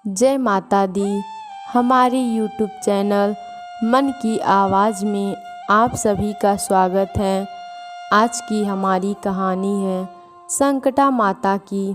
जय माता दी। हमारे YouTube चैनल मन की आवाज़ में आप सभी का स्वागत है। आज की हमारी कहानी है संकटा माता की।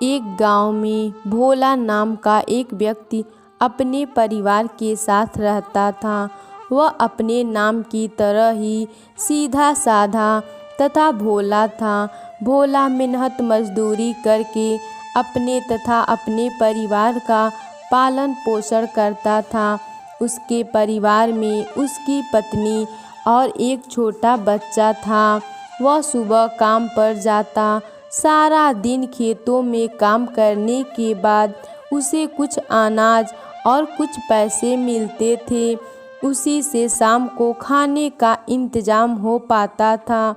एक गांव में भोला नाम का एक व्यक्ति अपने परिवार के साथ रहता था। वह अपने नाम की तरह ही सीधा साधा तथा भोला था। भोला मेहनत मजदूरी करके अपने तथा अपने परिवार का पालन पोषण करता था। उसके परिवार में उसकी पत्नी और एक छोटा बच्चा था। वह सुबह काम पर जाता। सारा दिन खेतों में काम करने के बाद उसे कुछ अनाज और कुछ पैसे मिलते थे। उसी से शाम को खाने का इंतजाम हो पाता था।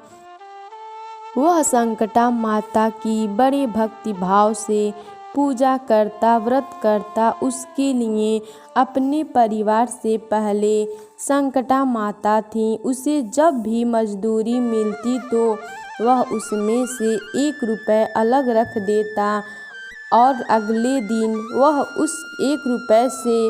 वह संकटा माता की बड़े भक्ति भाव से पूजा करता, व्रत करता। उसके लिए अपने परिवार से पहले संकटा माता थी। उसे जब भी मजदूरी मिलती तो वह उसमें से 1 रुपये अलग रख देता और अगले दिन वह उस 1 रुपये से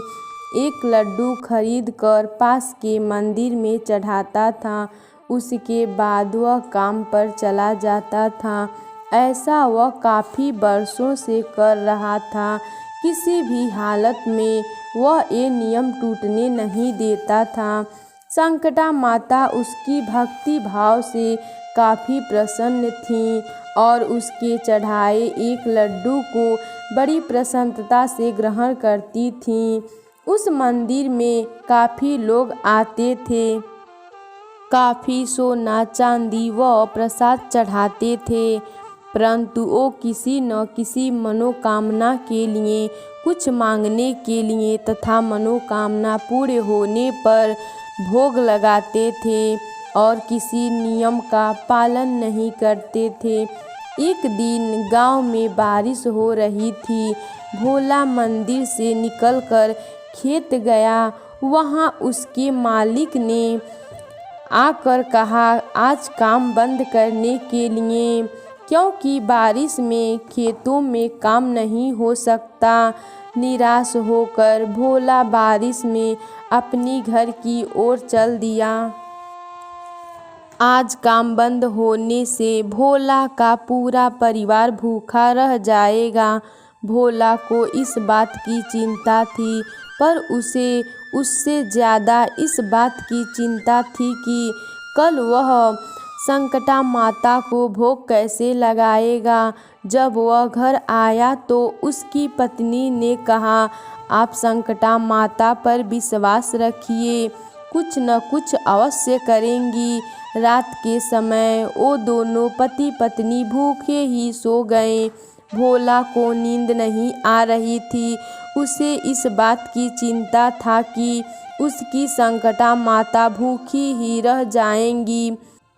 1 लड्डू खरीद कर पास के मंदिर में चढ़ाता था। उसके बाद वह काम पर चला जाता था। ऐसा वह काफ़ी वर्षों से कर रहा था। किसी भी हालत में वह ये नियम टूटने नहीं देता था। संकटा माता उसकी भक्ति भाव से काफ़ी प्रसन्न थीं और उसके चढ़ाए 1 लड्डू को बड़ी प्रसन्नता से ग्रहण करती थीं। उस मंदिर में काफ़ी लोग आते थे। काफ़ी सोना चांदी व प्रसाद चढ़ाते थे, परंतु वो किसी न किसी मनोकामना के लिए, कुछ मांगने के लिए तथा मनोकामना पूरे होने पर भोग लगाते थे और किसी नियम का पालन नहीं करते थे। एक दिन गांव में बारिश हो रही थी। भोला मंदिर से निकलकर खेत गया। वहां उसके मालिक ने आकर कहा आज काम बंद करने के लिए, क्योंकि बारिश में खेतों में काम नहीं हो सकता। निराश होकर भोला बारिश में अपनी घर की ओर चल दिया। आज काम बंद होने से भोला का पूरा परिवार भूखा रह जाएगा। भोला को इस बात की चिंता थी, पर उसे उससे ज़्यादा इस बात की चिंता थी कि कल वह संकटा माता को भोग कैसे लगाएगा। जब वह घर आया तो उसकी पत्नी ने कहा आप संकटा माता पर विश्वास रखिए, कुछ न कुछ अवश्य करेंगी। रात के समय वो दोनों पति पत्नी भूखे ही सो गए। भोला को नींद नहीं आ रही थी। उसे इस बात की चिंता था कि उसकी संकटा माता भूखी ही रह जाएंगी।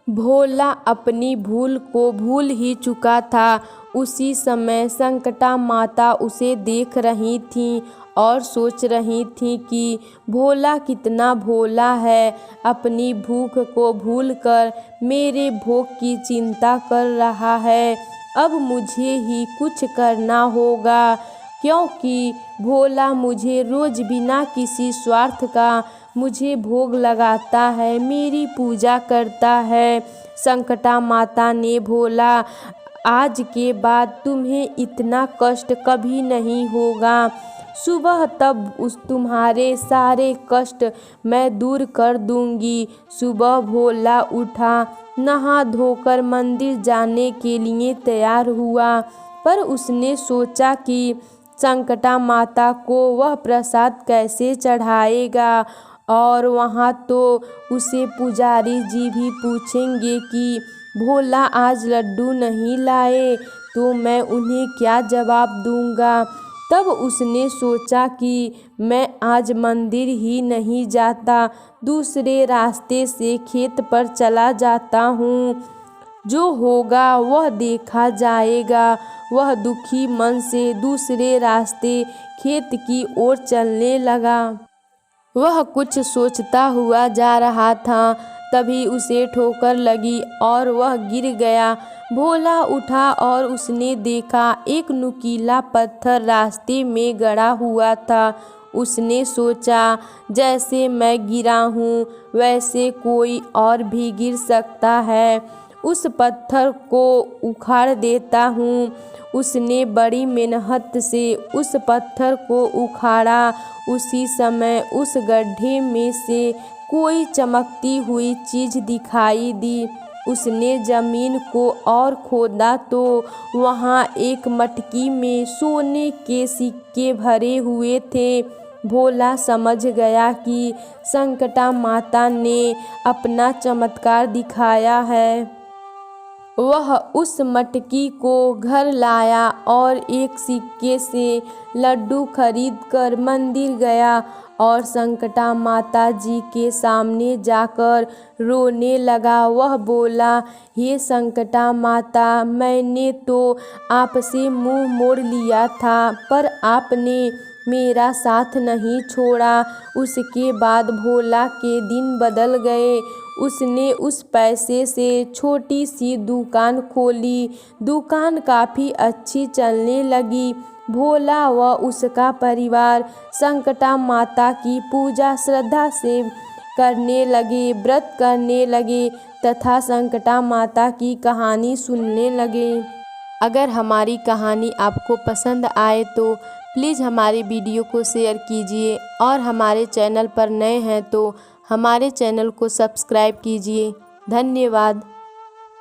भोला अपनी भूल को भूल ही चुका था। उसी समय संकटा माता उसे देख रही थीं और सोच रही थीं कि भोला कितना भोला है, अपनी भूख को भूलकर मेरे भोग की चिंता कर रहा है। अब मुझे ही कुछ करना होगा, क्योंकि भोला मुझे रोज बिना किसी स्वार्थ का मुझे भोग लगाता है, मेरी पूजा करता है। संकटा माता ने भोला आज के बाद तुम्हें इतना कष्ट कभी नहीं होगा। सुबह तब तुम्हारे सारे कष्ट मैं दूर कर दूंगी। सुबह भोला उठा, नहा धोकर मंदिर जाने के लिए तैयार हुआ, पर उसने सोचा कि संकटा माता को वह प्रसाद कैसे चढ़ाएगा और वहाँ तो उसे पुजारी जी भी पूछेंगे कि भोला आज लड्डू नहीं लाए, तो मैं उन्हें क्या जवाब दूंगा। तब उसने सोचा कि मैं आज मंदिर ही नहीं जाता, दूसरे रास्ते से खेत पर चला जाता हूँ, जो होगा वह देखा जाएगा। वह दुखी मन से दूसरे रास्ते खेत की ओर चलने लगा। वह कुछ सोचता हुआ जा रहा था। तभी उसे ठोकर लगी और वह गिर गया। भोला उठा और उसने देखा एक नुकीला पत्थर रास्ते में गड़ा हुआ था। उसने सोचा, जैसे मैं गिरा हूँ वैसे कोई और भी गिर सकता है, उस पत्थर को उखाड़ देता हूँ। उसने बड़ी मेहनत से उस पत्थर को उखाड़ा। उसी समय उस गड्ढे में से कोई चमकती हुई चीज़ दिखाई दी। उसने ज़मीन को और खोदा तो वहाँ एक मटकी में सोने के सिक्के भरे हुए थे। भोला समझ गया कि संकटा माता ने अपना चमत्कार दिखाया है। वह उस मटकी को घर लाया और एक सिक्के से लड्डू खरीदकर मंदिर गया और संकटा माता जी के सामने जाकर रोने लगा। वह बोला, हे संकटा माता, मैंने तो आपसे मुंह मोड़ लिया था पर आपने मेरा साथ नहीं छोड़ा। उसके बाद भोला के दिन बदल गए। उसने उस पैसे से छोटी सी दुकान खोली। दुकान काफ़ी अच्छी चलने लगी। भोला व उसका परिवार संकटा माता की पूजा श्रद्धा से करने लगे, व्रत करने लगे तथा संकटा माता की कहानी सुनने लगे। अगर हमारी कहानी आपको पसंद आए तो प्लीज़ हमारे वीडियो को शेयर कीजिए और हमारे चैनल पर नए हैं तो हमारे चैनल को सब्सक्राइब कीजिए। धन्यवाद।